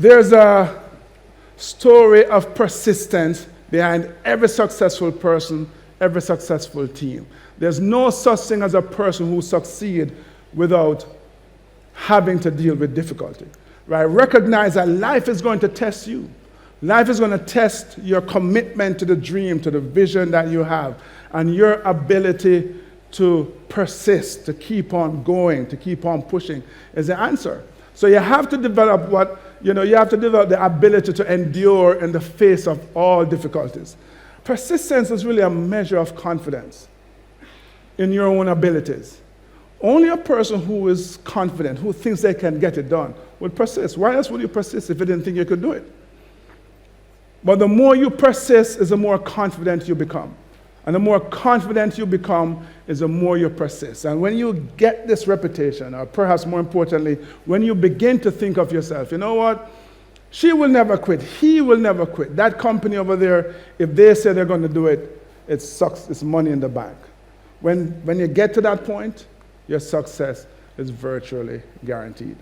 There's a story of persistence behind every successful person, every successful team. There's no such thing as a person who succeeds without having to deal with difficulty. Right? Recognize that life is going to test you. Life is going to test your commitment to the dream, to the vision that you have, and your ability to persist, to keep on going, to keep on pushing is the answer. So you have to develop you have to develop the ability to endure in the face of all difficulties. Persistence is really a measure of confidence in your own abilities. Only a person who is confident, who thinks they can get it done, will persist. Why else would you persist if you didn't think you could do it? But the more you persist is the more confident you become. And the more confident you become is the more you persist. And when you get this reputation, or perhaps more importantly, when you begin to think of yourself, you know what? She will never quit. He will never quit. That company over there, if they say they're going to do it, it sucks. It's money in the bank. When you get to that point, your success is virtually guaranteed.